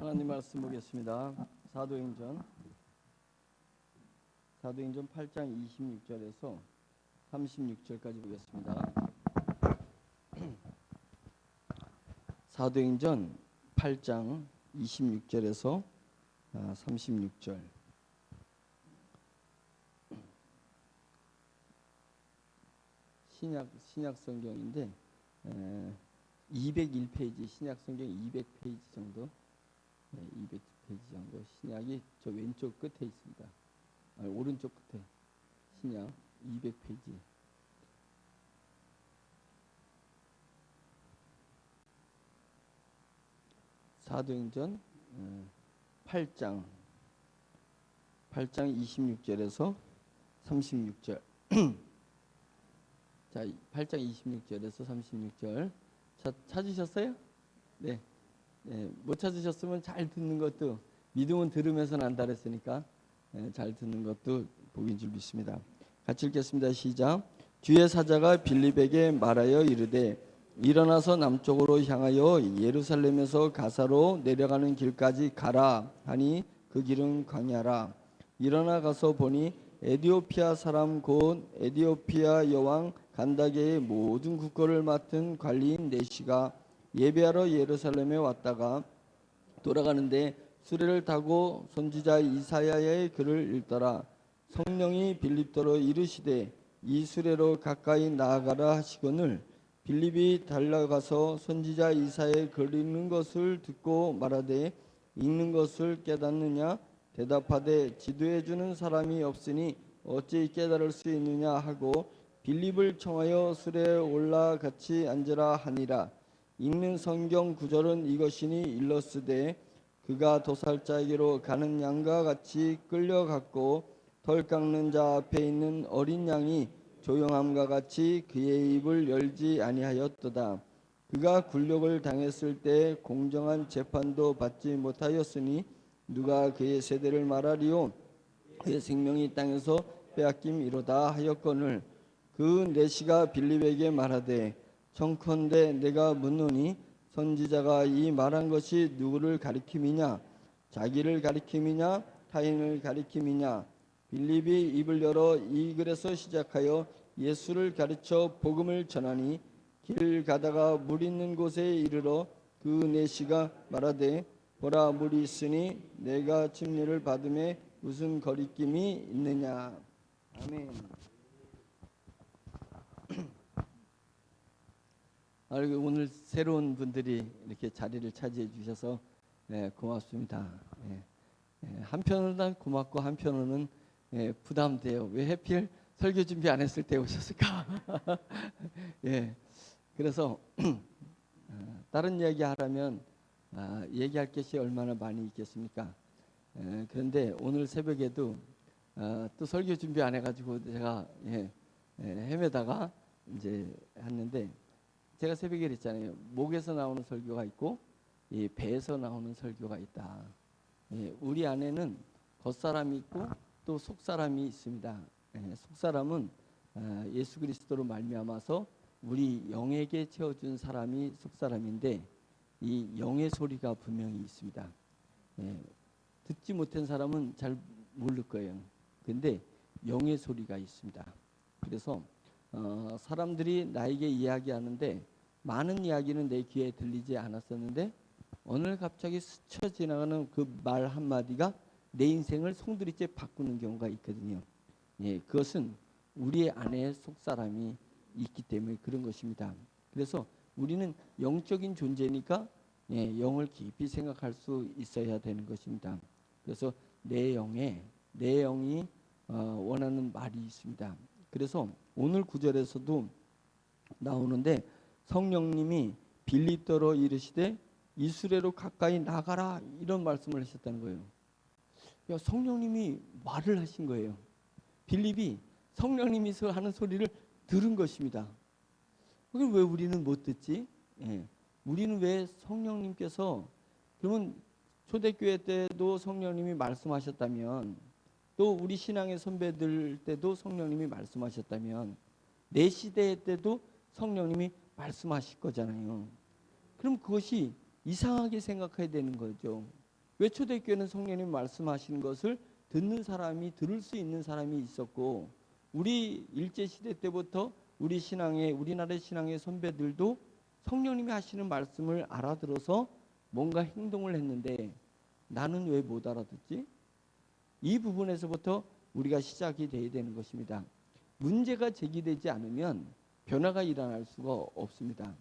하나님 말씀 보겠습니다. 사도행전 8장 26절에서 36절까지 보겠습니다. 사도행전 8장 26절에서 36절. 신약 성경인데 201페이지, 신약 성경 200페이지 정도, 200페이지 정도 신약이 저 왼쪽 끝에 있습니다. 오른쪽 끝에 신약 200페이지. 사도행전 8장 26절에서 36절. 자, 8장 26절에서 36절 찾으셨어요? 네. 못 찾으셨으면 잘 듣는 것도, 믿음은 들으면서 난다 그랬으니까 잘 듣는 것도 복인 줄 믿습니다. 같이 읽겠습니다. 시작. 주의 사자가 빌립에게 말하여 이르되 일어나서 남쪽으로 향하여 예루살렘에서 가사로 내려가는 길까지 가라 하니 그 길은 광야라. 일어나 가서 보니 에디오피아 사람 곧 에디오피아 여왕 간다게의 모든 국거를 맡은 관리인 네시가 예배하러 예루살렘에 왔다가 돌아가는데 수레를 타고 선지자 이사야의 글을 읽더라. 성령이 빌립더러 이르시되 이 수레로 가까이 나아가라 하시거늘 빌립이 달려가서 선지자 이사야의 글 읽는 것을 듣고 말하되 읽는 것을 깨닫느냐? 대답하되 지도해 주는 사람이 없으니 어찌 깨달을 수 있느냐 하고 빌립을 청하여 수레에 올라 같이 앉으라 하니라. 읽는 성경 구절은 이것이니 일러스되 그가 도살자에게로 가는 양과 같이 끌려갔고 덜 깎는 자 앞에 있는 어린 양이 조용함과 같이 그의 입을 열지 아니하였도다. 그가 굴욕을 당했을 때 공정한 재판도 받지 못하였으니 누가 그의 세대를 말하리요? 그의 생명이 땅에서 빼앗김이로다 하였거늘 그 네시가 빌립에게 말하되 청컨대 내가 묻노니 선지자가 이 말한 것이 누구를 가리킴이냐? 자기를 가리킴이냐? 타인을 가리킴이냐? 빌립이 입을 열어 이 글에서 시작하여 예수를 가르쳐 복음을 전하니 길 가다가 물 있는 곳에 이르러 그 네시가 말하되 보라 물이 있으니 내가 침례를 받음에 무슨 거리낌이 있느냐. 아멘. 오늘 새로운 분들이 이렇게 자리를 차지해 주셔서 고맙습니다. 한편으로는 고맙고 한편으로는 부담돼요. 왜 하필 설교 준비 안 했을 때 오셨을까? 그래서 다른 이야기 하라면 얘기할 것이 얼마나 많이 있겠습니까? 그런데 오늘 새벽에도 또 설교 준비 안 해가지고 제가 헤매다가 이제 했는데, 제가 새벽에 그랬잖아요. 목에서 나오는 설교가 있고 배에서 나오는 설교가 있다. 우리 안에는 겉사람이 있고 또 속사람이 있습니다. 속사람은 예수 그리스도로 말미암아서 우리 영에게 채워준 사람이 속사람인데 이 영의 소리가 분명히 있습니다. 듣지 못한 사람은 잘 모를 거예요. 근데 영의 소리가 있습니다. 그래서 사람들이 나에게 이야기하는데 많은 이야기는 내 귀에 들리지 않았었는데 오늘 갑자기 스쳐 지나가는 그 말 한마디가 내 인생을 송두리째 바꾸는 경우가 있거든요. 그것은 우리 안에 속사람이 있기 때문에 그런 것입니다. 그래서 우리는 영적인 존재니까 영을 깊이 생각할 수 있어야 되는 것입니다. 그래서 내 영이 원하는 말이 있습니다. 그래서 오늘 구절에서도 나오는데 성령님이 빌립더러 이르시되 이 수레로 가까이 나가라 이런 말씀을 하셨다는 거예요. 성령님이 말을 하신 거예요. 빌립이 성령님이 하는 소리를 들은 것입니다. 그걸 왜 우리는 못 듣지? 우리는 왜 성령님께서, 그러면 초대교회 때도 성령님이 말씀하셨다면, 또 우리 신앙의 선배들 때도 성령님이 말씀하셨다면, 내 시대 때도 성령님이 말씀하실 거잖아요. 그럼 그것이 이상하게 생각해야 되는 거죠. 왜 초대교회는 성령님 말씀하시는 것을 듣는 사람이, 들을 수 있는 사람이 있었고, 우리 일제시대 때부터 우리나라 신앙의 선배들도 성령님이 하시는 말씀을 알아들어서 뭔가 행동을 했는데, 나는 왜 못 알아듣지? 이 부분에서부터 우리가 시작이 돼야 되는 것입니다. 문제가 제기되지 않으면 변화가 일어날 수가 없습니다.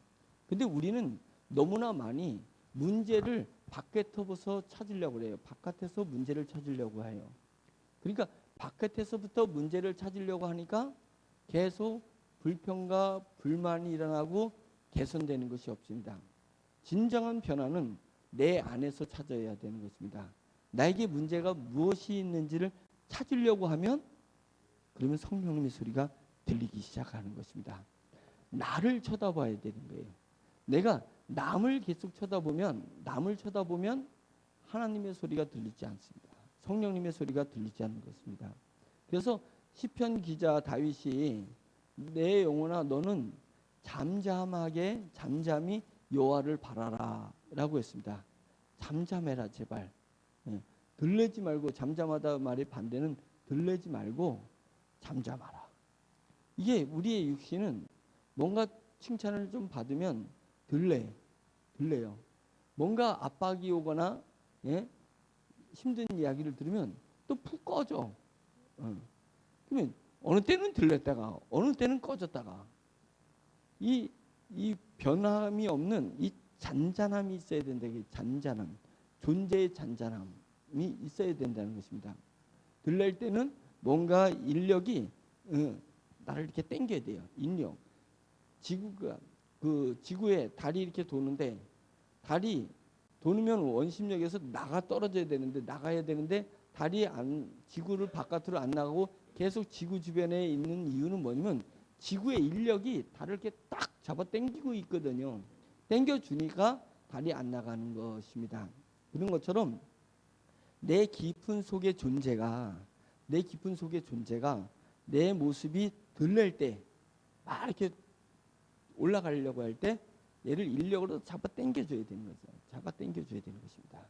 근데 우리는 너무나 많이 문제를 바깥에서 찾으려고 해요. 바깥에서 문제를 찾으려고 해요. 그러니까 바깥에서부터 문제를 찾으려고 하니까 계속 불평과 불만이 일어나고 개선되는 것이 없습니다. 진정한 변화는 내 안에서 찾아야 되는 것입니다. 나에게 문제가 무엇이 있는지를 찾으려고 하면, 그러면 성령님의 소리가 들리기 시작하는 것입니다. 나를 쳐다봐야 되는 거예요. 내가 남을 계속 쳐다보면 하나님의 소리가 들리지 않습니다. 성령님의 소리가 들리지 않는 것입니다. 그래서 시편 기자 다윗이 내 영혼아 너는 잠잠히 여호와를 바라라 라고 했습니다. 잠잠해라 제발. 들레지 말고, 잠잠하다 말의 반대는 들레지 말고 잠잠하라. 이게 우리의 육신은 뭔가 칭찬을 좀 받으면 들려요. 뭔가 압박이 오거나 힘든 이야기를 들으면 또 푹 꺼져. 그러면 어느 때는 들렸다가 어느 때는 꺼졌다가, 이 변함이 없는 이 잔잔함이 있어야 된다. 잔잔함, 존재의 잔잔함이 있어야 된다는 것입니다. 들릴 때는 뭔가 인력이 나를 이렇게 당겨야 돼요. 인력. 지구에 달이 이렇게 도는데, 달이 도는 원심력에서 나가야 되는데 달이 지구를 바깥으로 안 나가고 계속 지구 주변에 있는 이유는 뭐냐면, 지구의 인력이 달을 이렇게 딱 잡아 당기고 있거든요. 당겨주니까 달이 안 나가는 것입니다. 그런 것처럼 내 깊은 속의 존재가 내 모습이 들릴 때, 막 이렇게 올라가려고 할 때 얘를 인력으로 잡아 당겨줘야 되는 거죠. 잡아 당겨줘야 되는 것입니다.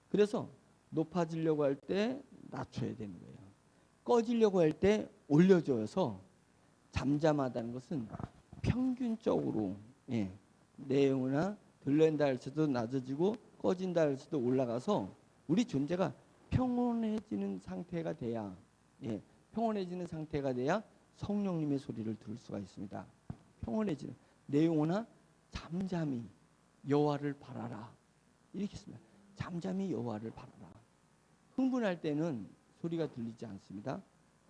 그래서 높아지려고 할 때 낮춰야 되는 거예요. 꺼지려고 할 때 올려줘서, 잠잠하다는 것은 평균적으로 내 영혼아 들린다 할지도 낮아지고 꺼진다 할지도 올라가서 우리 존재가 평온해지는 상태가 돼야 성령님의 소리를 들을 수가 있습니다. 평온해지는, 내 영혼아 잠잠히 여호와를 바라라, 이렇게 했습니다. 잠잠히 여호와를 바라라. 흥분할 때는 소리가 들리지 않습니다.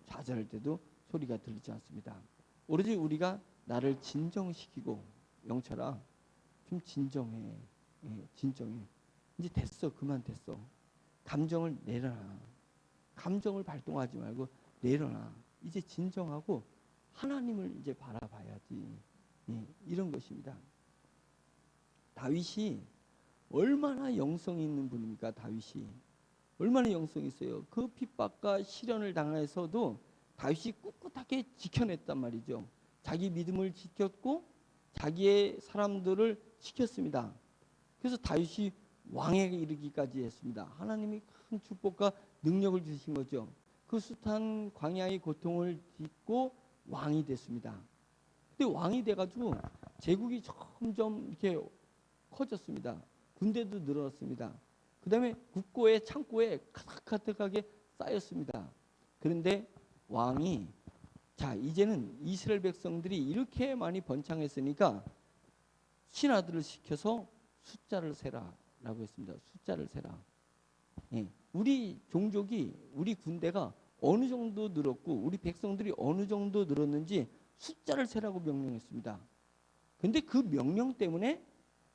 좌절할 때도 소리가 들리지 않습니다. 오로지 우리가 나를 진정시키고, 영철아 좀 진정해. 이제 됐어. 그만 됐어. 감정을 내려놔. 감정을 발동하지 말고 내려놔. 이제 진정하고 하나님을 이제 바라봐야지. 이런 것입니다. 다윗이 얼마나 영성이 있는 분입니까? 다윗이 얼마나 영성이 있어요. 그 핍박과 시련을 당해서도 다윗이 꿋꿋하게 지켜냈단 말이죠. 자기 믿음을 지켰고 자기의 사람들을 지켰습니다. 그래서 다윗이 왕에 이르기까지 했습니다. 하나님이 큰 축복과 능력을 주신 거죠. 그 숱한 광야의 고통을 딛고 왕이 됐습니다. 근데 왕이 돼가지고 제국이 점점 이렇게 커졌습니다. 군대도 늘었습니다. 그 다음에 국고에 창고에 가득하게 쌓였습니다. 그런데 왕이, 자 이제는 이스라엘 백성들이 이렇게 많이 번창했으니까 신하들을 시켜서 숫자를 세라 라고 했습니다. 숫자를 세라. 우리 종족이, 우리 군대가 어느 정도 늘었고 우리 백성들이 어느 정도 늘었는지 숫자를 세라고 명령했습니다. 근데 그 명령 때문에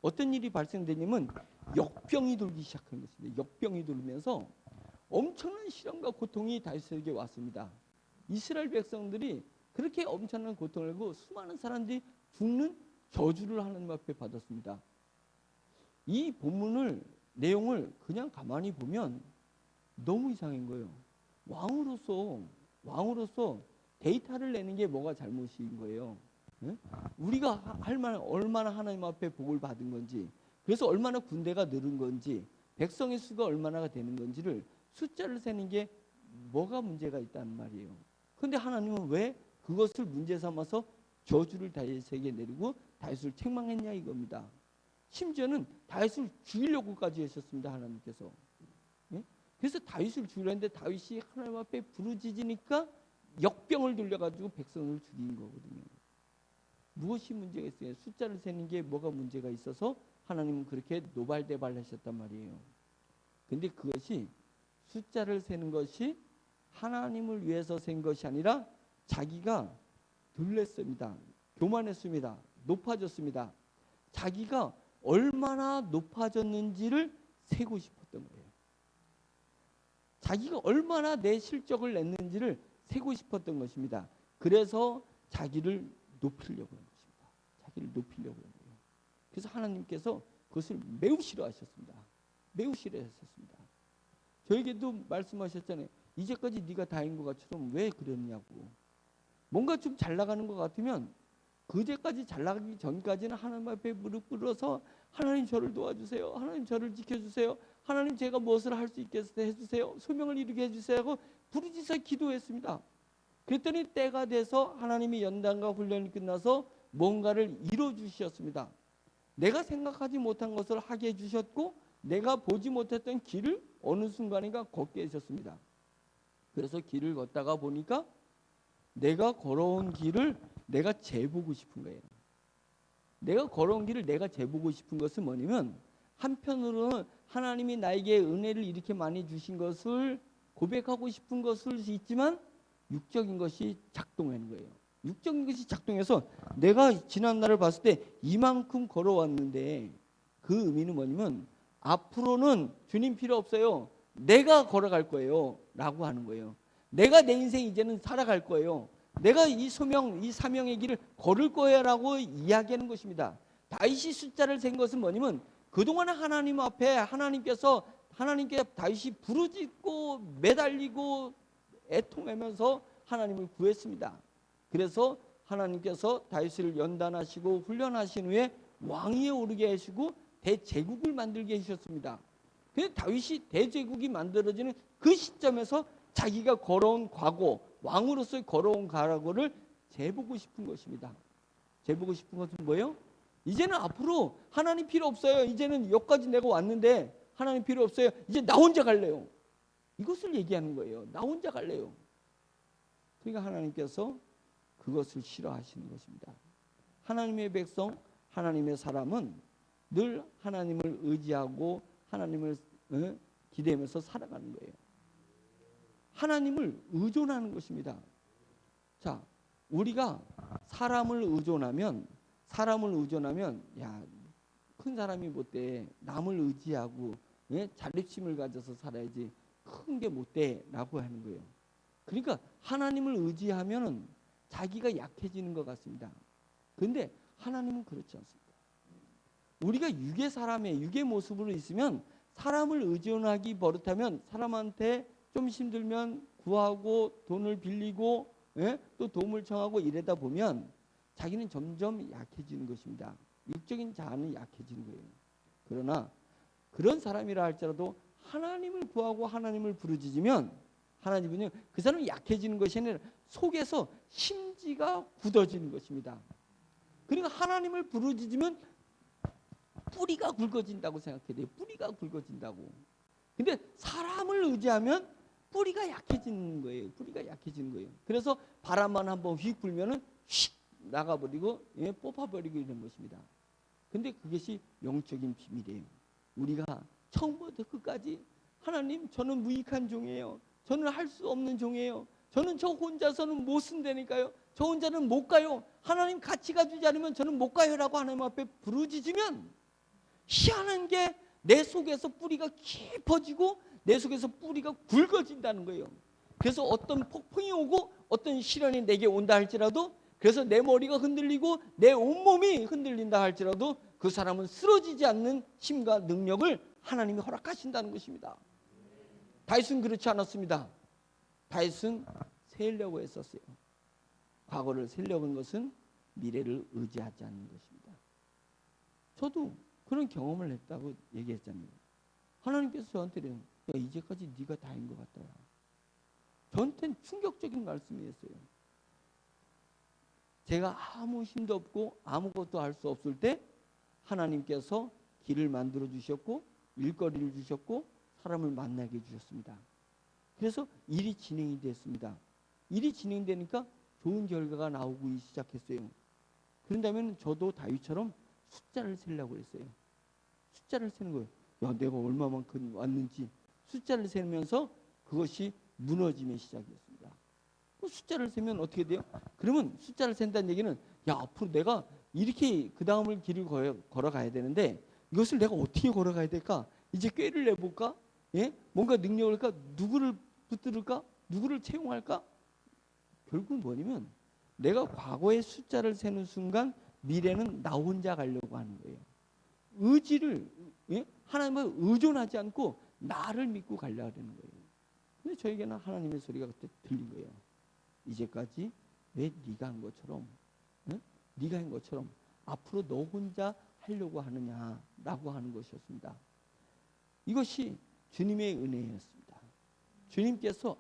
어떤 일이 발생되냐면 역병이 돌기 시작한 것입니다. 역병이 돌면서 엄청난 시련과 고통이 다윗에게 왔습니다. 이스라엘 백성들이 그렇게 엄청난 고통을 하고 수많은 사람들이 죽는 저주를 하나님 앞에 받았습니다. 이 본문을, 내용을 그냥 가만히 보면 너무 이상한 거예요. 왕으로서 데이터를 내는 게 뭐가 잘못인 거예요. 우리가 할 만한, 얼마나 하나님 앞에 복을 받은 건지, 그래서 얼마나 군대가 늘은 건지, 백성의 수가 얼마나 되는 건지를 숫자를 세는 게 뭐가 문제가 있다는 말이에요. 그런데 하나님은 왜 그것을 문제 삼아서 저주를 다윗에게 내리고 다윗을 책망했냐 이겁니다. 심지어는 다윗을 죽이려고까지 하셨습니다. 하나님께서. 예? 그래서 다윗을 죽이려 했는데 다윗이 하나님 앞에 부르짖으니까 역병을 돌려가지고 백성을 죽인 거거든요. 무엇이 문제가 있어요? 숫자를 세는 게 뭐가 문제가 있어서 하나님은 그렇게 노발대발하셨단 말이에요. 근데 그것이 숫자를 세는 것이 하나님을 위해서 센 것이 아니라 자기가 들렸습니다. 교만했습니다. 높아졌습니다. 자기가 얼마나 높아졌는지를 세고 싶었던 거예요. 자기가 얼마나 내 실적을 냈는지를 세고 싶었던 것입니다. 그래서 자기를 높이려고 하는 것입니다. 자기를 높이려고 하는 거예요. 그래서 하나님께서 그것을 매우 싫어하셨습니다. 매우 싫어하셨습니다. 저에게도 말씀하셨잖아요. 이제까지 네가 다인 것 같처럼 왜 그랬냐고. 뭔가 좀 잘 나가는 것 같으면 그제까지 잘 나가기 전까지는 하나님 앞에 무릎 꿇어서 하나님 저를 도와주세요. 하나님 저를 지켜주세요. 하나님 제가 무엇을 할 수 있게 해주세요. 소명을 이루게 해주세요 하고 부르짖어 기도했습니다. 그랬더니 때가 돼서 하나님이 연단과 훈련이 끝나서 뭔가를 이루어주셨습니다. 내가 생각하지 못한 것을 하게 해주셨고 내가 보지 못했던 길을 어느 순간인가 걷게 해주셨습니다. 그래서 길을 걷다가 보니까 내가 걸어온 길을 내가 재보고 싶은 거예요. 내가 걸어온 길을 내가 재보고 싶은 것은 뭐냐면 한편으로는 하나님이 나에게 은혜를 이렇게 많이 주신 것을 고백하고 싶은 것을 있지만 육적인 것이 작동하는 거예요. 육적인 것이 작동해서 내가 지난 날을 봤을 때 이만큼 걸어왔는데 그 의미는 뭐냐면 앞으로는 주님 필요 없어요. 내가 걸어갈 거예요 라고 하는 거예요. 내가 내 인생 이제는 살아갈 거예요. 내가 이 소명, 이 사명의 길을 걸을 거예요 라고 이야기하는 것입니다. 다윗이 숫자를 센 것은 뭐냐면 그동안 하나님 앞에 하나님께 다윗이 부르짖고 매달리고 애통하면서 하나님을 구했습니다. 그래서 하나님께서 다윗을 연단하시고 훈련하신 후에 왕위에 오르게 하시고 대제국을 만들게 하셨습니다. 그래서 다윗이 대제국이 만들어지는 그 시점에서 자기가 걸어온 과거, 왕으로서 걸어온 과거를 재보고 싶은 것입니다. 재보고 싶은 것은 뭐예요? 이제는 앞으로 하나님 필요 없어요. 이제는 여기까지 내가 왔는데 하나님 필요 없어요. 이제 나 혼자 갈래요. 이것을 얘기하는 거예요. 나 혼자 갈래요. 그러니까 하나님께서 그것을 싫어하시는 것입니다. 하나님의 백성, 하나님의 사람은 늘 하나님을 의지하고 하나님을 기대하면서 살아가는 거예요. 하나님을 의존하는 것입니다. 자, 우리가 사람을 의존하면 야, 큰 사람이 못돼. 남을 의지하고 자립심을 가져서 살아야지 큰 게 못돼 라고 하는 거예요. 그러니까 하나님을 의지하면 자기가 약해지는 것 같습니다. 그런데 하나님은 그렇지 않습니다. 우리가 육의 모습으로 있으면 사람을 의존하기 버릇하면 사람한테 좀 힘들면 구하고 돈을 빌리고 또 도움을 청하고 이러다 보면 자기는 점점 약해지는 것입니다. 육적인 자아는 약해지는 거예요. 그러나 그런 사람이라 할지라도 하나님을 구하고 하나님을 부르짖으면 하나님은요 그 사람이 약해지는 것이 아니라 속에서 심지가 굳어지는 것입니다. 그러니까 하나님을 부르짖으면 뿌리가 굵어진다고 생각해야 돼요. 뿌리가 굵어진다고. 근데 사람을 의지하면 뿌리가 약해지는 거예요. 뿌리가 약해지는 거예요. 그래서 바람만 한번 휙 불면은 휙 나가버리고 뽑아버리고 이런 것입니다. 근데 그것이 영적인 비밀이에요. 우리가 처음부터 끝까지 하나님 저는 무익한 종이에요. 저는 할 수 없는 종이에요. 저는 저 혼자서는 못 쓴다니까요. 저 혼자는 못 가요. 하나님 같이 가주지 않으면 저는 못 가요라고 하나님 앞에 부르짖으면 희한한 게 내 속에서 뿌리가 깊어지고 내 속에서 뿌리가 굵어진다는 거예요. 그래서 어떤 폭풍이 오고 어떤 시련이 내게 온다 할지라도 그래서 내 머리가 흔들리고 내 온몸이 흔들린다 할지라도 그 사람은 쓰러지지 않는 힘과 능력을 하나님이 허락하신다는 것입니다. 다윗은 그렇지 않았습니다. 다윗은 세려고 했었어요. 과거를 세려고 한 것은 미래를 의지하지 않는 것입니다. 저도 그런 경험을 했다고 얘기했잖아요. 하나님께서 저한테 그래요. 야, 이제까지 네가 다인 것 같다. 저한테는 충격적인 말씀이었어요. 제가 아무 힘도 없고 아무것도 할 수 없을 때 하나님께서 길을 만들어 주셨고 일거리를 주셨고 사람을 만나게 해주셨습니다. 그래서 일이 진행이 됐습니다. 일이 진행되니까 좋은 결과가 나오기 시작했어요. 그런다면 저도 다윗처럼 숫자를 세려고 했어요. 숫자를 세는 거예요. 야, 내가 얼마만큼 왔는지 숫자를 세면서 그것이 무너짐의 시작이었습니다. 숫자를 세면 어떻게 돼요? 그러면 숫자를 센다는 얘기는 야, 앞으로 내가 이렇게 그 다음을 길을 걸어가야 되는데 이것을 내가 어떻게 걸어가야 될까? 이제 꾀를 내볼까? 예? 뭔가 능력을 할까? 누구를 붙들을까? 누구를 채용할까? 결국은 뭐냐면 내가 과거의 숫자를 세는 순간 미래는 나 혼자 가려고 하는 거예요. 의지를 하나님을 의존하지 않고 나를 믿고 가려고 하는 거예요. 근데 저에게는 하나님의 소리가 그때 들린 거예요. 이제까지 왜 네가 한 것처럼 네가 한 것처럼 앞으로 너 혼자 하려고 하느냐라고 하는 것이었습니다. 이것이 주님의 은혜였습니다. 주님께서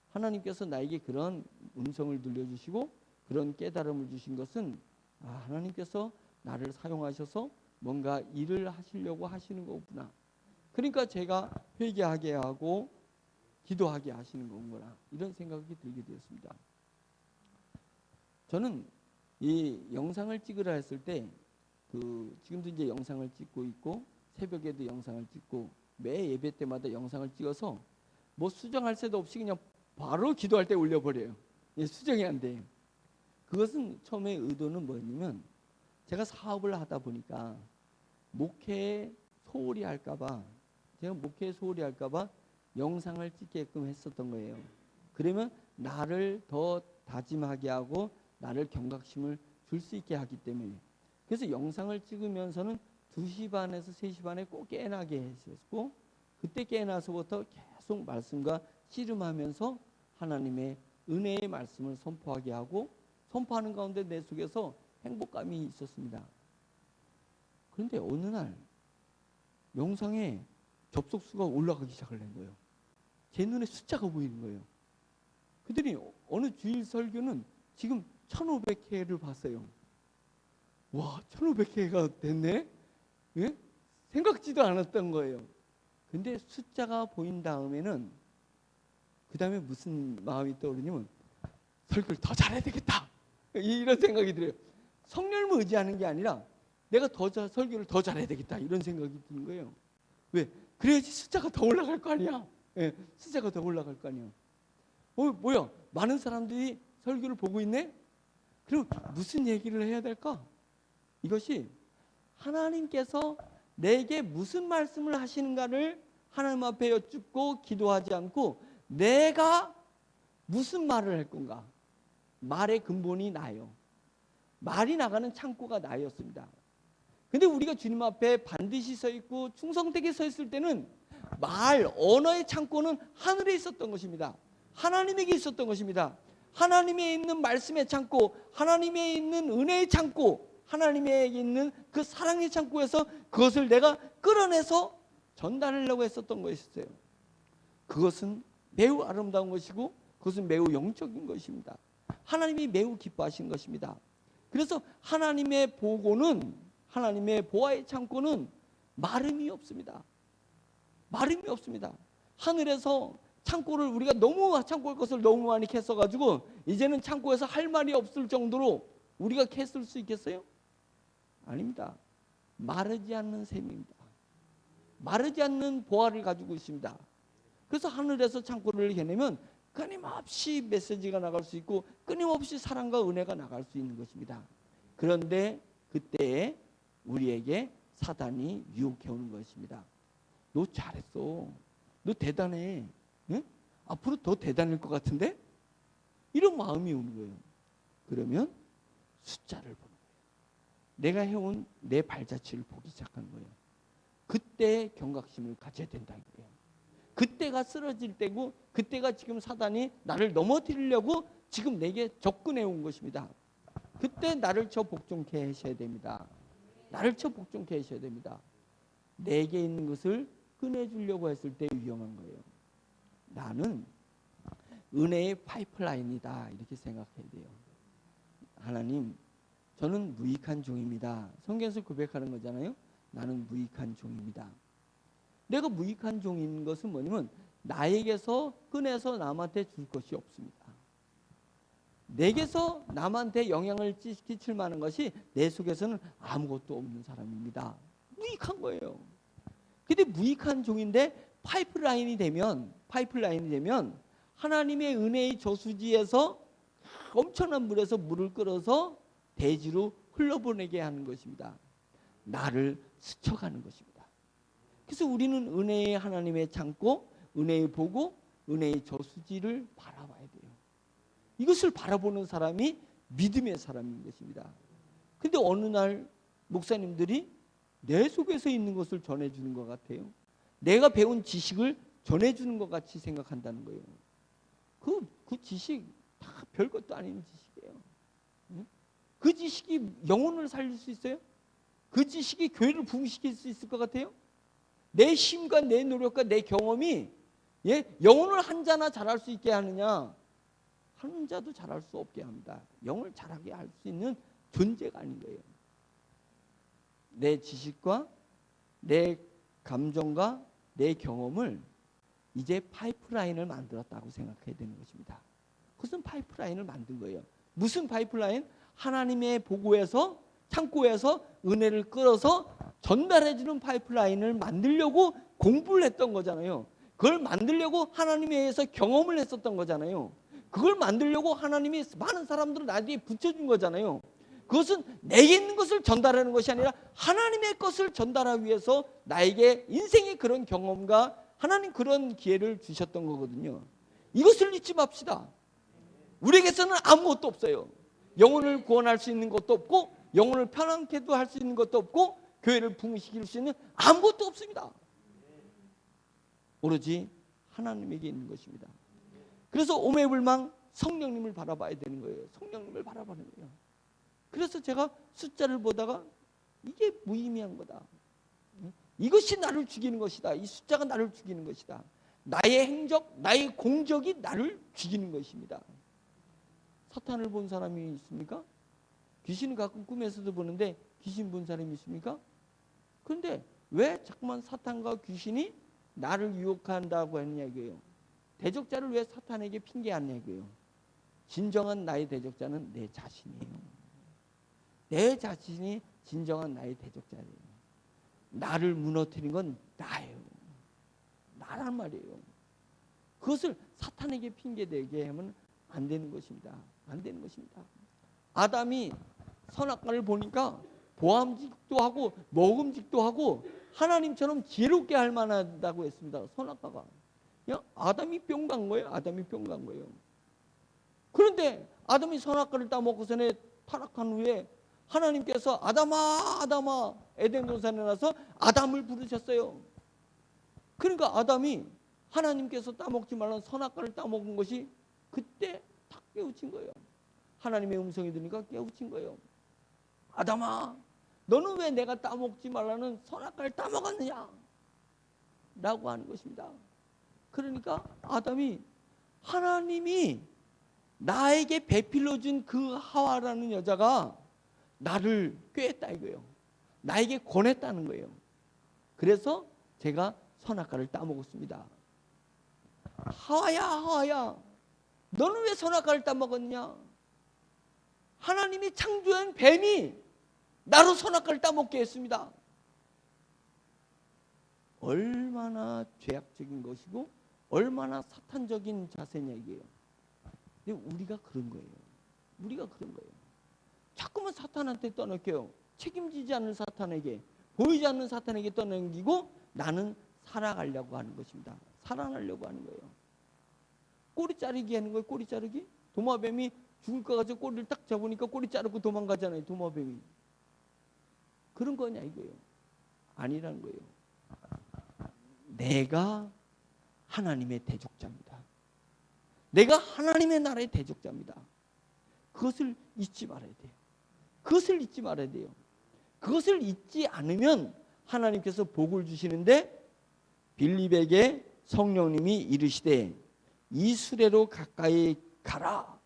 하나님께서 나에게 그런 음성을 들려주시고 그런 깨달음을 주신 것은 하나님께서 나를 사용하셔서 뭔가 일을 하시려고 하시는 거구나. 그러니까 제가 회개하게 하고 기도하게 하시는 거구나. 이런 생각이 들게 되었습니다. 저는 이 영상을 찍으라 했을 때 지금도 이제 영상을 찍고 있고 새벽에도 영상을 찍고 매 예배 때마다 영상을 찍어서 뭐 수정할 새도 없이 그냥 바로 기도할 때 올려버려요. 수정이 안 돼요. 그것은 처음에 의도는 뭐냐면 제가 사업을 하다 보니까 목회에 소홀히 할까봐 제가 목회에 소홀히 할까봐 영상을 찍게끔 했었던 거예요. 그러면 나를 더 다짐하게 하고 나를 경각심을 줄 수 있게 하기 때문에 그래서 영상을 찍으면서는 2시 반에서 3시 반에 꼭 깨어나게 했었고 그때 깨어나서부터 계속 말씀과 씨름하면서 하나님의 은혜의 말씀을 선포하게 하고 선포하는 가운데 내 속에서 행복감이 있었습니다. 그런데 어느 날 영상에 접속수가 올라가기 시작을 한 거예요. 제 눈에 숫자가 보이는 거예요. 그들이 어느 주일 설교는 지금 1500회를 봤어요. 와, 1500회가 됐네? 예? 생각지도 않았던 거예요. 근데 숫자가 보인 다음에는 그 다음에 무슨 마음이 떠오르냐면 설교를 더 잘해야 되겠다. 이런 생각이 들어요. 성령을 의지하는 게 아니라 내가 설교를 더 잘해야 되겠다. 이런 생각이 드는 거예요. 왜? 그래야지 숫자가 더 올라갈 거 아니야. 예, 숫자가 더 올라갈 거 아니야. 뭐야? 많은 사람들이 설교를 보고 있네? 그럼 무슨 얘기를 해야 될까? 이것이 하나님께서 내게 무슨 말씀을 하시는가를 하나님 앞에 여쭙고 기도하지 않고 내가 무슨 말을 할 건가? 말의 근본이 나요. 말이 나가는 창고가 나였습니다. 근데 우리가 주님 앞에 반드시 서 있고 충성되게 서 있을 때는 언어의 창고는 하늘에 있었던 것입니다. 하나님에게 있었던 것입니다. 하나님에 있는 말씀의 창고, 하나님에 있는 은혜의 창고, 하나님에 있는 그 사랑의 창고에서 그것을 내가 끌어내서 전달하려고 했었던 것이었어요. 그것은 매우 아름다운 것이고 그것은 매우 영적인 것입니다. 하나님이 매우 기뻐하신 것입니다. 그래서 하나님의 보고는 하나님의 보아의 창고는 마름이 없습니다. 마름이 없습니다. 하늘에서 창고를 우리가 너무 창고의 것을 너무 많이 캤어가지고 이제는 창고에서 할 말이 없을 정도로 우리가 캤을 수 있겠어요? 아닙니다. 마르지 않는 셈입니다. 마르지 않는 보화를 가지고 있습니다. 그래서 하늘에서 창고를 해내면 끊임없이 메시지가 나갈 수 있고 끊임없이 사랑과 은혜가 나갈 수 있는 것입니다. 그런데 그때 우리에게 사단이 유혹해오는 것입니다. 너 잘했어. 너 대단해. 응? 앞으로 더 대단할 것 같은데? 이런 마음이 오는 거예요. 그러면 숫자를 보는 거예요. 내가 해온 내 발자취를 보기 시작한 거예요. 그때 경각심을 가져야 된다는 거예요. 그때가 쓰러질 때고 그때가 지금 사단이 나를 넘어뜨리려고 지금 내게 접근해 온 것입니다. 그때 나를 쳐 복종케 하셔야 됩니다. 나를 쳐 복종케 하셔야 됩니다. 내게 있는 것을 꺼내주려고 했을 때 위험한 거예요. 나는 은혜의 파이프라인이다 이렇게 생각해야 돼요. 하나님, 저는 무익한 종입니다. 성경에서 고백하는 거잖아요. 나는 무익한 종입니다. 내가 무익한 종인 것은 뭐냐면 나에게서 꺼내서 남한테 줄 것이 없습니다. 내게서 남한테 영향을 끼칠 만한 것이 내 속에서는 아무것도 없는 사람입니다. 무익한 거예요. 근데 무익한 종인데 파이프라인이 되면 하나님의 은혜의 저수지에서 엄청난 물에서 물을 끌어서 대지로 흘러보내게 하는 것입니다. 나를 스쳐가는 것입니다. 그래서 우리는 은혜의 하나님의 창고, 은혜의 보고, 은혜의 저수지를 바라봐야 돼요. 이것을 바라보는 사람이 믿음의 사람인 것입니다. 근데 어느 날 목사님들이 내 속에서 있는 것을 전해주는 것 같아요. 내가 배운 지식을 전해주는 것 같이 생각한다는 거예요. 그 지식 다 별것도 아닌 지식이에요. 그 지식이 영혼을 살릴 수 있어요? 그 지식이 교회를 부흥시킬 수 있을 것 같아요? 내 힘과 내 노력과 내 경험이 영혼을 한 자나 잘할 수 있게 하느냐? 한 자도 잘할 수 없게 합니다. 영혼을 잘하게 할 수 있는 존재가 아닌 거예요. 내 지식과 내 감정과 내 경험을 이제 파이프라인을 만들었다고 생각해야 되는 것입니다. 그것은 파이프라인을 만든 거예요. 무슨 파이프라인? 하나님의 보고에서 창고에서 은혜를 끌어서 전달해주는 파이프라인을 만들려고 공부를 했던 거잖아요. 그걸 만들려고 하나님에 의해서 경험을 했었던 거잖아요. 그걸 만들려고 하나님이 많은 사람들을 나에게 붙여준 거잖아요. 그것은 내게 있는 것을 전달하는 것이 아니라 하나님의 것을 전달하기 위해서 나에게 인생의 그런 경험과 하나님 그런 기회를 주셨던 거거든요. 이것을 잊지 맙시다. 우리에게서는 아무것도 없어요. 영혼을 구원할 수 있는 것도 없고 영혼을 편안케도 할 수 있는 것도 없고 교회를 부흥시킬 수 있는 아무것도 없습니다. 오로지 하나님에게 있는 것입니다. 그래서 오매불망 성령님을 바라봐야 되는 거예요. 성령님을 바라보는 거예요. 그래서 제가 숫자를 보다가 이게 무의미한 거다. 이것이 나를 죽이는 것이다. 이 숫자가 나를 죽이는 것이다. 나의 행적, 나의 공적이 나를 죽이는 것입니다. 사탄을 본 사람이 있습니까? 귀신을 가끔 꿈에서도 보는데 귀신 본 사람이 있습니까? 그런데 왜 자꾸만 사탄과 귀신이 나를 유혹한다고 했냐고요. 대적자를 왜 사탄에게 핑계하냐고요. 진정한 나의 대적자는 내 자신이에요. 내 자신이 진정한 나의 대적자예요. 나를 무너뜨리는 건 나예요. 나란 말이에요. 그것을 사탄에게 핑계대게 하면 안 되는 것입니다. 안 되는 것입니다. 아담이 선악과를 보니까 보암직도 하고 먹음직도 하고 하나님처럼 지혜롭게 할 만하다고 했습니다. 선악과가. 그냥 아담이 뿅 간 거예요. 아담이 뿅 간 거예요. 그런데 아담이 선악과를 따먹고서는 타락한 후에 하나님께서 아담아 아담아 에덴 동산에 나서 아담을 부르셨어요. 그러니까 아담이 하나님께서 따먹지 말라는 선악과를 따먹은 것이 그때 딱 깨우친 거예요. 하나님의 음성이 들으니까 깨우친 거예요. 아담아, 너는 왜 내가 따먹지 말라는 선악과를 따먹었느냐? 라고 하는 것입니다. 그러니까 아담이 하나님이 나에게 배필로 준 그 하와라는 여자가 나를 꾀했다 이거예요. 나에게 권했다는 거예요. 그래서 제가 선악과를 따먹었습니다. 하와야 하와야, 너는 왜 선악과를 따먹었냐? 하나님이 창조한 뱀이 나로 선악과를 따먹게 했습니다. 얼마나 죄악적인 것이고 얼마나 사탄적인 자세냐 이게요. 근데 우리가 그런 거예요. 우리가 그런 거예요. 자꾸만 사탄한테 떠넘겨요. 책임지지 않는 사탄에게, 보이지 않는 사탄에게 떠넘기고 나는 살아가려고 하는 것입니다. 살아나려고 하는 거예요. 꼬리 자르기 하는 거예요. 꼬리 자르기. 도마뱀이 죽을 것 같아서 꼬리를 딱 잡으니까 꼬리 자르고 도망가잖아요. 도마뱀이. 그런 거냐 이거예요. 아니라는 거예요. 내가 하나님의 대적자입니다. 내가 하나님의 나라의 대적자입니다. 그것을 잊지 말아야 돼요. 그것을 잊지 말아야 돼요. 그것을 잊지 않으면 하나님께서 복을 주시는데 빌립에게 성령님이 이르시되 이 수레로 가까이 가라.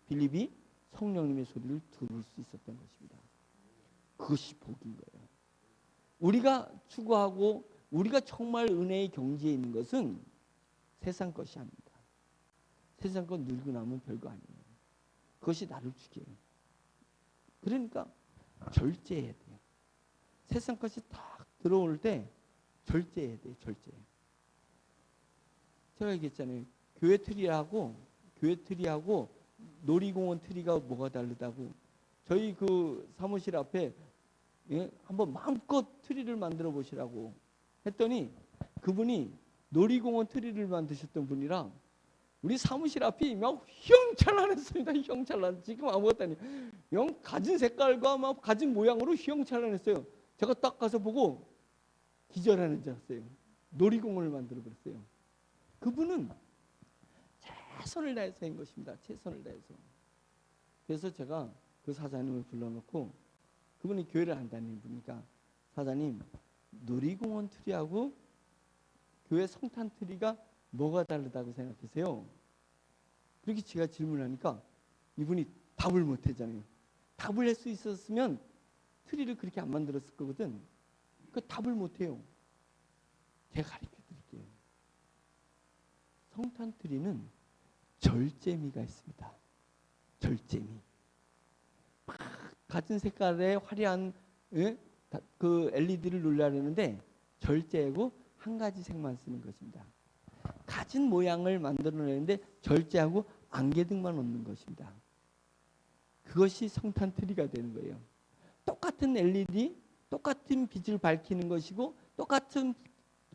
빌립이 성령님의 소리를 들을 수 있었던 것입니다. 그것이 복인 거예요. 우리가 추구하고 우리가 정말 은혜의 경지에 있는 것은 세상 것이 아닙니다. 세상 것 누리고 나면 별거 아니에요. 그것이 나를 죽여요. 그러니까 절제해야 돼요. 세상 것이 딱 들어올 때 절제해야 돼요. 절제. 제가 얘기했잖아요. 교회 트리하고 놀이공원 트리가 뭐가 다르다고. 저희 그 사무실 앞에 한번 마음껏 트리를 만들어 보시라고 했더니 그분이 놀이공원 트리를 만드셨던 분이라 우리 사무실 앞이 막 휘황찬란했습니다. 휘황찬란. 지금 아무것도 아니에요. 영 가진 색깔과 막 가진 모양으로 휘황찬란했어요. 제가 딱 가서 보고 기절하는 줄 알았어요. 놀이공원을 만들어 버렸어요. 그분은 최선을 다해서 한 것입니다. 최선을 다해서. 그래서 제가 그 사장님을 불러놓고 그분이 교회를 안 다니는 분이니까 사장님 놀이공원 트리하고 교회 성탄 트리가 뭐가 다르다고 생각하세요? 그렇게 제가 질문하니까 이분이 답을 못 하잖아요. 답을 할 수 있었으면 트리를 그렇게 안 만들었을 거거든. 그 답을 못 해요. 제가 가르쳐 드릴게요. 성탄 트리는 절제미가 있습니다. 절제미. 막 같은 색깔의 화려한 그 LED를 눌러내는데 절제하고 한 가지 색만 쓰는 것입니다. 가진 모양을 만들어내는데 절제하고 안개등만 놓는 것입니다. 그것이 성탄 트리가 되는 거예요. 똑같은 LED, 똑같은 빛을 밝히는 것이고 똑같은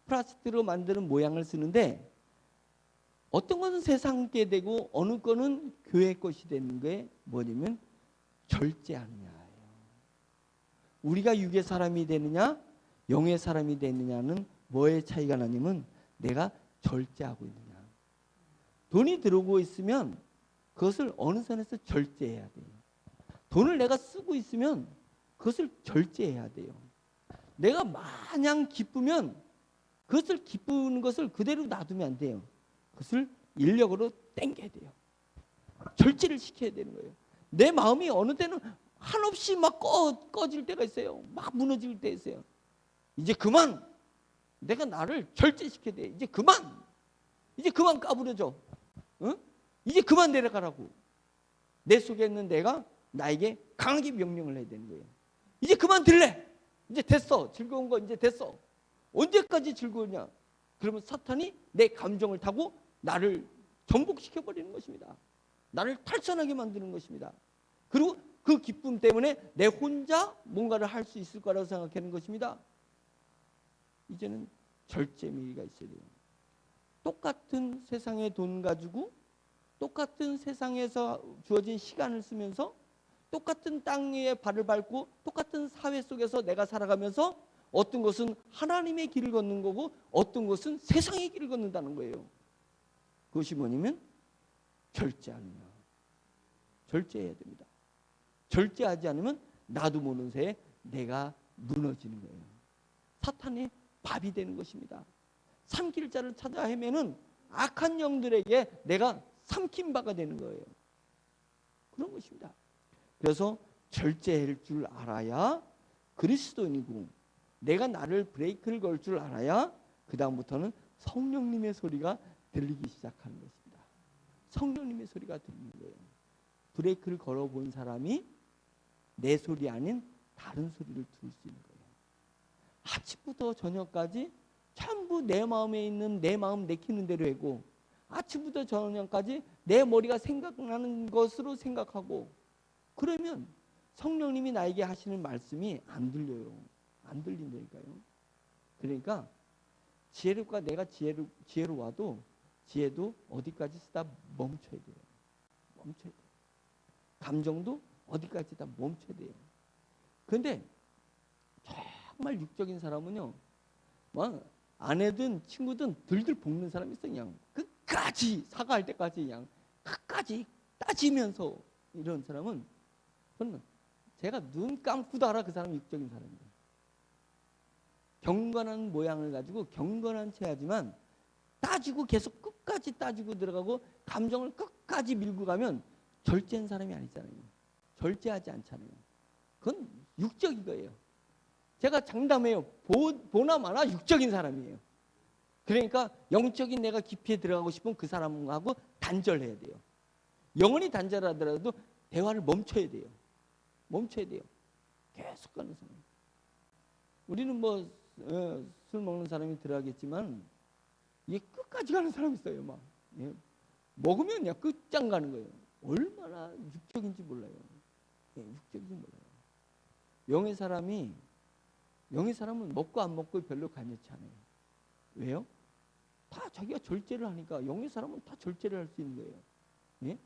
플라스틱으로 만드는 모양을 쓰는데 어떤 것은 세상께 되고 어느 거는 교회 것이 되는 게 뭐냐면 절제하느냐예요. 우리가 육의 사람이 되느냐 영의 사람이 되느냐는 뭐의 차이가 나냐면 내가 절제하고 있느냐. 돈이 들어오고 있으면 그것을 어느 선에서 절제해야 돼요. 돈을 내가 쓰고 있으면 그것을 절제해야 돼요. 내가 마냥 기쁘면 그것을 기쁘는 것을 그대로 놔두면 안 돼요. 그것을 인력으로 땡겨야 돼요. 절제를 시켜야 되는 거예요. 내 마음이 어느 때는 한없이 막 꺼질 때가 있어요. 막 무너질 때 있어요. 이제 그만 내가 나를 절제시켜야 돼. 이제 그만 까부려져. 응? 이제 그만 내려가라고. 내 속에 있는 내가 나에게 강하게 명령을 해야 되는 거예요. 이제 그만 들래. 이제 됐어. 즐거운 거 이제 됐어. 언제까지 즐거우냐. 그러면 사탄이 내 감정을 타고 나를 정복시켜버리는 것입니다. 나를 탈선하게 만드는 것입니다. 그리고 그 기쁨 때문에 내 혼자 뭔가를 할 수 있을 거라고 생각하는 것입니다. 이제는 절제미가 있어야 돼요. 똑같은 세상의 돈 가지고 똑같은 세상에서 주어진 시간을 쓰면서 똑같은 땅 위에 발을 밟고 똑같은 사회 속에서 내가 살아가면서 어떤 것은 하나님의 길을 걷는 거고 어떤 것은 세상의 길을 걷는다는 거예요. 그것이 뭐냐면 절제하느냐. 절제해야 됩니다. 절제하지 않으면 나도 모르는 새에 내가 무너지는 거예요. 사탄의 밥이 되는 것입니다. 삼킬 자를 찾아 헤매는 악한 영들에게 내가 삼킨 바가 되는 거예요. 그런 것입니다. 그래서 절제할 줄 알아야 그리스도인이고 내가 나를 브레이크를 걸 줄 알아야 그 다음부터는 성령님의 소리가 들리기 시작하는 것입니다. 성령님의 소리가 들리는 거예요. 브레이크를 걸어본 사람이 내 소리 아닌 다른 소리를 들을 수 있는 거예요. 아침부터 저녁까지 전부 내 마음에 있는 내 마음 내키는 대로 하고 아침부터 저녁까지 내 머리가 생각나는 것으로 생각하고 그러면 성령님이 나에게 하시는 말씀이 안 들려요. 안 들린다니까요. 그러니까 지혜롭고 내가 지혜로 와도 지혜도 어디까지 쓰다 멈춰야 돼요. 멈춰야 돼요. 감정도 어디까지 다 멈춰야 돼요. 그런데 정말 육적인 사람은요, 막 아내든 친구든 들들 볶는 사람이 있어요. 그냥 끝까지 사과할 때까지 그냥 끝까지 따지면서 이런 사람은 저는 제가 눈 감고도 알아 그 사람이 육적인 사람이에요. 경건한 모양을 가지고 경건한 체하지만 따지고 계속 끝까지 따지고 들어가고 감정을 끝까지 밀고 가면 절제한 사람이 아니잖아요. 절제하지 않잖아요. 그건 육적인 거예요. 제가 장담해요. 보나 마나 육적인 사람이에요. 그러니까 영적인 내가 깊이에 들어가고 싶으면 그 사람하고 단절해야 돼요. 영혼이 단절하더라도 대화를 멈춰야 돼요. 멈춰야 돼요. 계속 가는 사람. 우리는 뭐 술 먹는 사람이 들어가겠지만 이게 끝까지 가는 사람이 있어요. 막 먹으면 그냥 끝장 가는 거예요. 얼마나 육적인지 몰라요. 육적인지 몰라요. 영의 사람은 먹고 안 먹고 별로 관여치 않아요. 왜요? 다 자기가 절제를 하니까. 영의 사람은 다 절제를 할 수 있는 거예요. 예?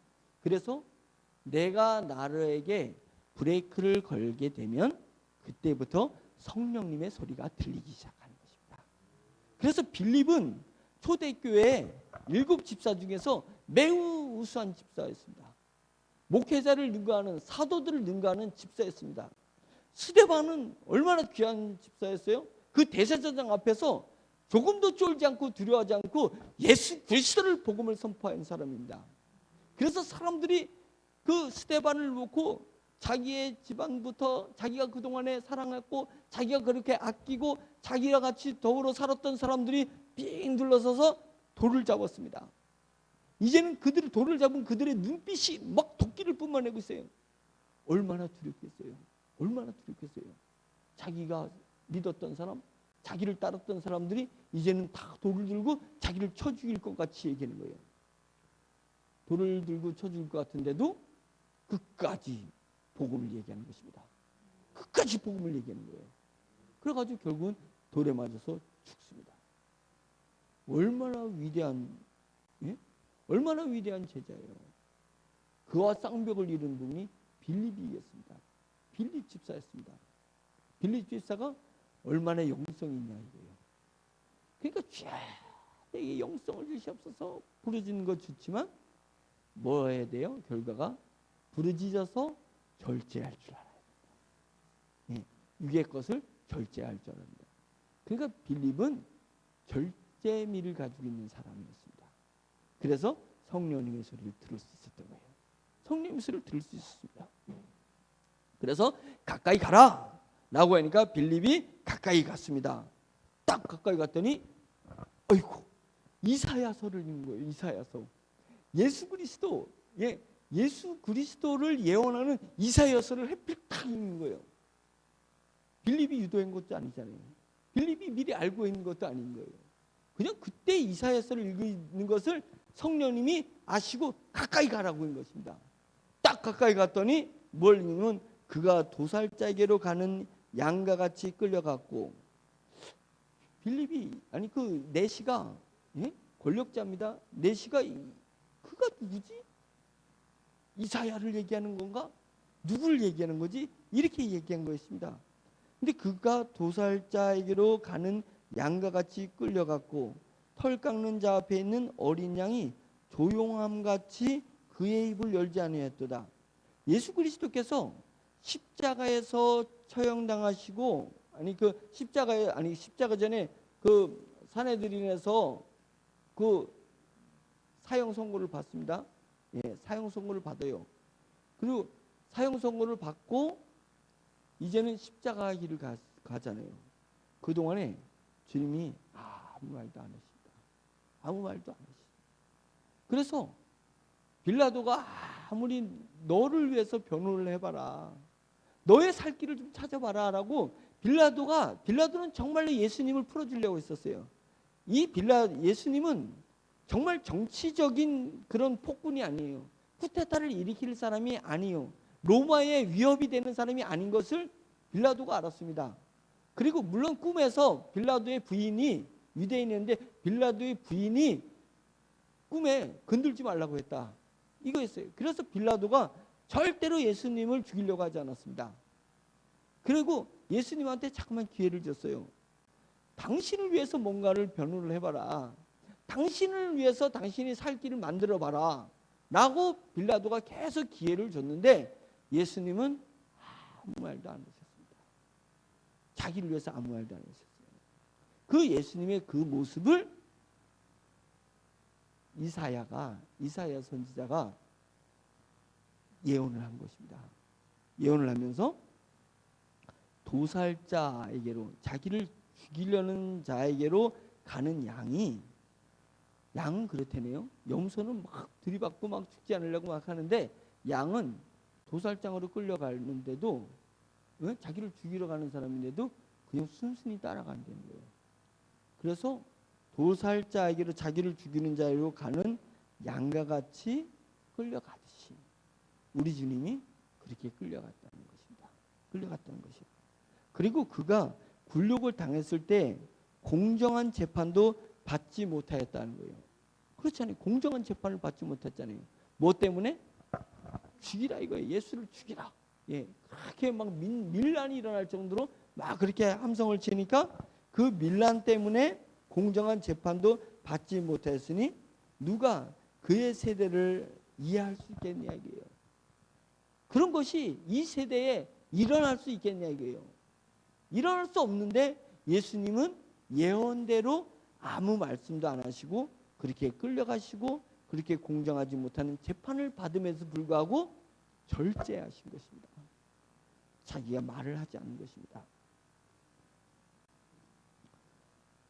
그래서 내가 나에게 브레이크를 걸게 되면 그때부터 성령님의 소리가 들리기 시작하는 것입니다. 그래서 빌립은 초대교회 7 집사 중에서 매우 우수한 집사였습니다. 목회자를 능가하는, 사도들을 능가하는 집사였습니다. 스데반은 얼마나 귀한 집사였어요? 그 대제사장 앞에서 조금도 쫄지 않고 두려워하지 않고 예수 그리스도를 복음을 선포한 사람입니다. 그래서 사람들이 그 스데반을 놓고 자기의 집안부터 자기가 그동안에 사랑했고 자기가 그렇게 아끼고 자기와 같이 더불어 살았던 사람들이 삥 둘러서서 돌을 잡았습니다. 이제는 그들이 돌을 잡은 그들의 눈빛이 막 도끼를 뿜어내고 있어요. 얼마나 두렵겠어요. 얼마나 두렵겠어요. 자기가 믿었던 사람, 자기를 따랐던 사람들이 이제는 다 돌을 들고 자기를 쳐 죽일 것 같이 얘기하는 거예요. 돌을 들고 쳐 죽일 것 같은데도 끝까지 복음을 얘기하는 것입니다. 끝까지 복음을 얘기하는 거예요. 그래가지고 결국은 돌에 맞아서 죽습니다. 얼마나 위대한, 얼마나 위대한 제자예요. 그와 쌍벽을 이룬 분이 빌립이었습니다. 빌립 집사였습니다. 빌립 집사가 얼마나 영성이 있냐 이거예요. 그러니까 내게 영성을 주시옵소서. 부르짖는 거 좋지만 뭐 해야 돼요? 결과가 부르짖어서 절제할 줄 알아야 됩니다. 육의 것을 절제할 줄 알아야. 그러니까 빌립은 절제미를 가지고 있는 사람이었습니다. 그래서 성령님의 소리를 들을 수 있었던 거예요. 성령님의 소리를 들을 수 있었습니다. 그래서 가까이 가라 라고 하니까 빌립이 가까이 갔습니다. 딱 가까이 갔더니 어이구, 이사야서를 읽는 거예요. 이사야서. 예수 그리스도를 예언하는 이사야서를 하필 딱 읽는 거예요. 빌립이 유도한 것도 아니잖아요. 빌립이 미리 알고 있는 것도 아닌 거예요. 그냥 그때 이사야서를 읽는 것을 성령님이 아시고 가까이 가라고 한 것입니다. 딱 가까이 갔더니 뭘 읽으면 그가 도살자에게로 가는 양과 같이 끌려갔고, 빌립이 아니 그 내시가 권력자입니다. 내시가 그가 누구지? 이사야를 얘기하는 건가? 누구를 얘기하는 거지? 이렇게 얘기한 것입니다. 근데 그가 도살자에게로 가는 양과 같이 끌려갔고 털 깎는 자 앞에 있는 어린 양이 조용함같이 그의 입을 열지 아니하였도다. 예수 그리스도께서 십자가에서 처형당하시고 십자가 전에 그 산헤드린에서 그 사형 선고를 받습니다. 사형 선고를 받아요. 그리고 사형 선고를 받고 이제는 십자가 길을 가잖아요. 그동안에 주님이 아무 말도 안 하십니다. 아무 말도 안 하십니다. 그래서 빌라도가 아무리 너를 위해서 변호를 해봐라, 너의 살 길을 좀 찾아봐라 라고 빌라도는 정말로 예수님을 풀어주려고 했었어요. 예수님은 정말 정치적인 그런 폭군이 아니에요. 쿠데타를 일으킬 사람이 아니에요. 로마의 위협이 되는 사람이 아닌 것을 빌라도가 알았습니다. 그리고 물론 꿈에서 빌라도의 부인이 유대인이었는데 빌라도의 부인이 꿈에 건들지 말라고 했다. 이거였어요. 그래서 빌라도가 절대로 예수님을 죽이려고 하지 않았습니다. 그리고 예수님한테 자꾸만 기회를 줬어요. 당신을 위해서 뭔가를 변호를 해봐라. 당신을 위해서 당신이 살 길을 만들어봐라 라고 빌라도가 계속 기회를 줬는데 예수님은 아무 말도 안 하셨습니다. 자기를 위해서 아무 말도 안 하셨어요. 그 예수님의 그 모습을 이사야 선지자가 예언을 한 것입니다. 예언을 하면서 도살자에게로, 자기를 죽이려는 자에게로 가는 양은 그렇다네요. 염소는 막 들이받고 막 죽지 않으려고 막 하는데, 양은 도살장으로 끌려가는데도 자기를 죽이러 가는 사람인데도 그냥 순순히 따라간다는 거예요. 그래서 도살자에게로, 자기를 죽이는 자로 가는 양과 같이 끌려가듯이 우리 주님이 그렇게 끌려갔다는 것입니다. 그리고 그가 굴욕을 당했을 때 공정한 재판도 받지 못하였다는 거예요. 그렇잖아요. 공정한 재판을 받지 못했잖아요. 뭐 때문에? 죽이라 이거예요. 예수를 죽이라. 예, 그렇게 막 밀란이 일어날 정도로 막 그렇게 함성을 치니까 그 밀란 때문에 공정한 재판도 받지 못했으니 누가 그의 세대를 이해할 수 있겠냐 이거예요. 그런 것이 이 세대에 일어날 수 있겠냐 이거예요. 일어날 수 없는데 예수님은 예언대로 아무 말씀도 안 하시고 그렇게 끌려가시고 그렇게 공정하지 못하는 재판을 받음에도 불구하고 절제하신 것입니다. 자기가 말을 하지 않는 것입니다.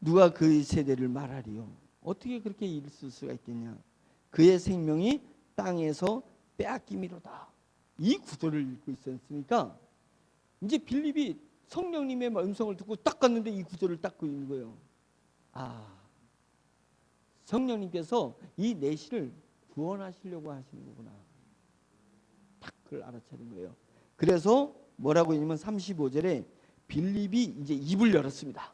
누가 그의 세대를 말하리요? 어떻게 그렇게 있을 수가 있겠냐? 그의 생명이 땅에서 빼앗김이로다. 이 구절을 읽고 있었으니까 이제 빌립이 성령님의 음성을 듣고 딱 갔는데 이 구절을 딱 읽는 거예요. 성령님께서 이 내시를 구원하시려고 하시는 거구나. 딱 그걸 알아차린 거예요. 그래서 뭐라고 했냐면 35절에 빌립이 이제 입을 열었습니다.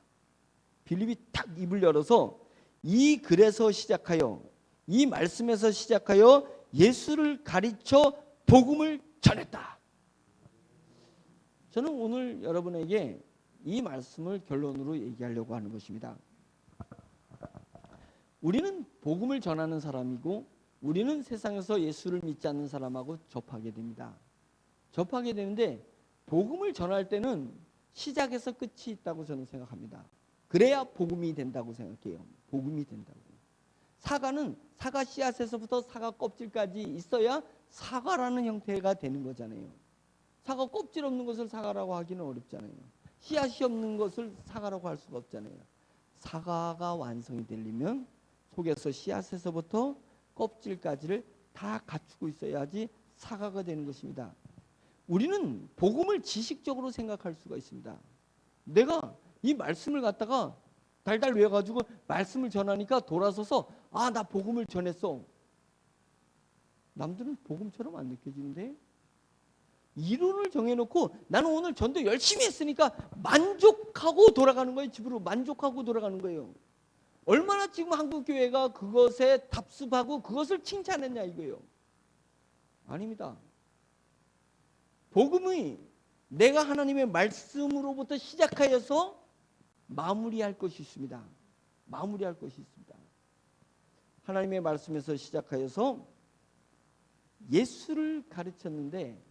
빌립이 딱 입을 열어서 이 글에서 시작하여, 이 말씀에서 시작하여 예수를 가르쳐 복음을 전했다. 저는 오늘 여러분에게 이 말씀을 결론으로 얘기하려고 하는 것입니다. 우리는 복음을 전하는 사람이고 우리는 세상에서 예수를 믿지 않는 사람하고 접하게 됩니다. 접하게 되는데 복음을 전할 때는 시작에서 끝이 있다고 저는 생각합니다. 그래야 복음이 된다고 생각해요. 복음이 된다고. 사과는 사과 씨앗에서부터 사과 껍질까지 있어야 사과라는 형태가 되는 거잖아요. 사과 껍질 없는 것을 사과라고 하기는 어렵잖아요. 씨앗이 없는 것을 사과라고 할 수가 없잖아요. 사과가 완성이 되려면 속에서 씨앗에서부터 껍질까지를 다 갖추고 있어야지 사과가 되는 것입니다. 우리는 복음을 지식적으로 생각할 수가 있습니다. 내가 이 말씀을 갖다가 달달 외워가지고 말씀을 전하니까 돌아서서 나 복음을 전했어. 남들은 복음처럼 안 느껴지는데, 이론을 정해놓고 나는 오늘 전도 열심히 했으니까 만족하고 돌아가는 거예요. 집으로 만족하고 돌아가는 거예요. 얼마나 지금 한국교회가 그것에 답습하고 그것을 칭찬했냐 이거예요. 아닙니다. 복음이 내가 하나님의 말씀으로부터 시작하여서 마무리할 것이 있습니다. 마무리할 것이 있습니다. 하나님의 말씀에서 시작하여서 예수를 가르쳤는데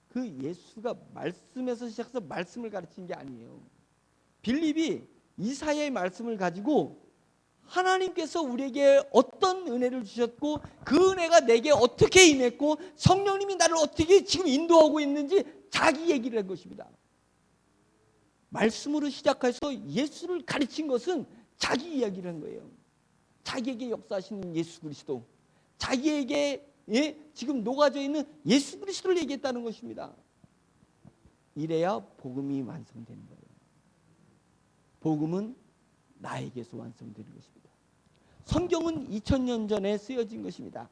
그 예수가 말씀에서 시작해서 말씀을 가르친 게 아니에요. 빌립이 이사야의 말씀을 가지고 하나님께서 우리에게 어떤 은혜를 주셨고 그 은혜가 내게 어떻게 임했고 성령님이 나를 어떻게 지금 인도하고 있는지 자기 얘기를 한 것입니다. 말씀으로 시작해서 예수를 가르친 것은 자기 이야기를 한 거예요. 자기에게 역사하시는 예수 그리스도, 자기에게 지금 녹아져 있는 예수 그리스도를 얘기했다는 것입니다. 이래야 복음이 완성되는 거예요. 복음은 나에게서 완성되는 것입니다. 성경은 2000년 전에 쓰여진 것입니다.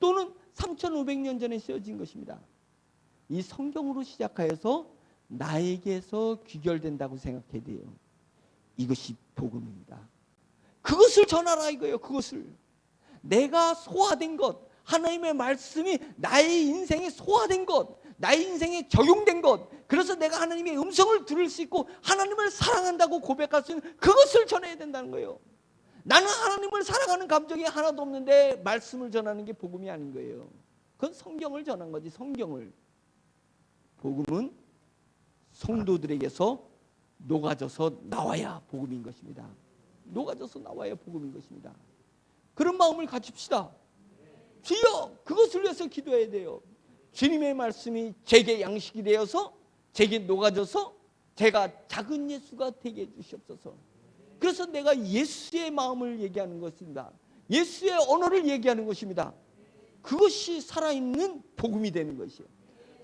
또는 3500년 전에 쓰여진 것입니다. 이 성경으로 시작하여서 나에게서 귀결된다고 생각해야 돼요. 이것이 복음입니다. 그것을 전하라 이거예요. 그것을 내가 소화된 것, 하나님의 말씀이 나의 인생에 소화된 것, 나의 인생에 적용된 것, 그래서 내가 하나님의 음성을 들을 수 있고 하나님을 사랑한다고 고백할 수 있는 그것을 전해야 된다는 거예요. 나는 하나님을 사랑하는 감정이 하나도 없는데 말씀을 전하는 게 복음이 아닌 거예요. 그건 성경을 전한 거지. 성경을. 복음은 성도들에게서 녹아져서 나와야 복음인 것입니다. 녹아져서 나와야 복음인 것입니다. 그런 마음을 가집시다. 주여, 그것을 위해서 기도해야 돼요. 주님의 말씀이 제게 양식이 되어서 제게 녹아져서 제가 작은 예수가 되게 해주시옵소서. 그래서 내가 예수의 마음을 얘기하는 것입니다. 예수의 언어를 얘기하는 것입니다. 그것이 살아있는 복음이 되는 것이에요.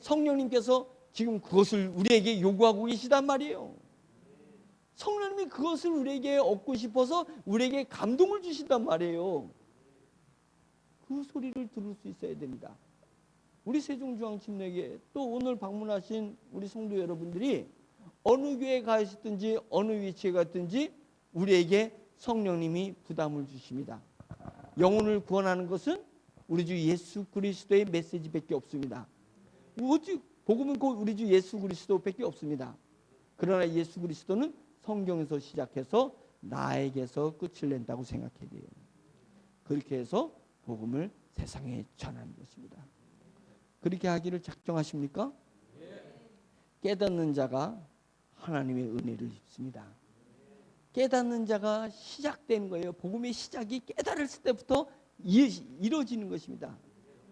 성령님께서 지금 그것을 우리에게 요구하고 계시단 말이에요. 성령님이 그것을 우리에게 얻고 싶어서 우리에게 감동을 주신단 말이에요. 그 소리를 들을 수 있어야 됩니다. 우리 세종중앙침례교회 또 오늘 방문하신 우리 성도 여러분들이 어느 교회에 가셨든지 어느 위치에 갔든지 우리에게 성령님이 부담을 주십니다. 영혼을 구원하는 것은 우리 주 예수 그리스도의 메시지밖에 없습니다. 오직 복음은 곧 우리 주 예수 그리스도밖에 없습니다. 그러나 예수 그리스도는 성경에서 시작해서 나에게서 끝을 낸다고 생각해야 돼요. 그렇게 해서 복음을 세상에 전하는 것입니다. 그렇게 하기를 작정하십니까? 깨닫는 자가 하나님의 은혜를 입습니다. 깨닫는 자가 시작되는 거예요. 복음의 시작이 깨달을 때부터 이루어지는 것입니다.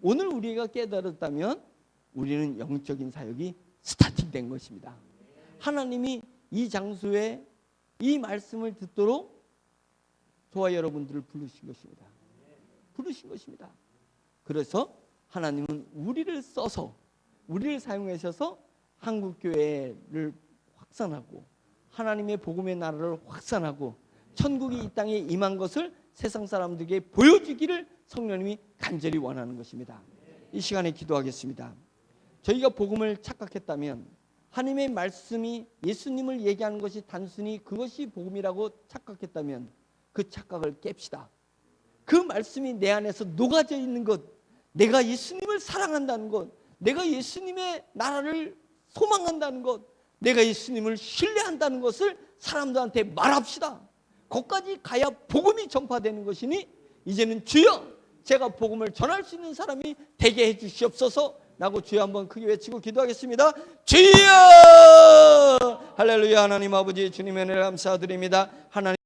오늘 우리가 깨달았다면 우리는 영적인 사역이 스타팅된 것입니다. 하나님이 이 장소에 이 말씀을 듣도록 저와 여러분들을 부르신 것입니다. 부르신 것입니다. 그래서 하나님은 우리를 써서 우리를 사용하셔서 한국교회를 확산하고 하나님의 복음의 나라를 확산하고 천국이 이 땅에 임한 것을 세상 사람들에게 보여주기를 성령님이 간절히 원하는 것입니다. 이 시간에 기도하겠습니다. 저희가 복음을 착각했다면 하나님의 말씀이 예수님을 얘기하는 것이 단순히 그것이 복음이라고 착각했다면 그 착각을 깹시다. 그 말씀이 내 안에서 녹아져 있는 것, 내가 예수님을 사랑한다는 것, 내가 예수님의 나라를 소망한다는 것, 내가 예수님을 신뢰한다는 것을 사람들한테 말합시다. 거기까지 가야 복음이 전파되는 것이니 이제는 주여 제가 복음을 전할 수 있는 사람이 되게 해 주시옵소서 라고 주여 한번 크게 외치고 기도하겠습니다. 주여! 할렐루야. 하나님 아버지 주님의 은혜를 감사드립니다. 하나님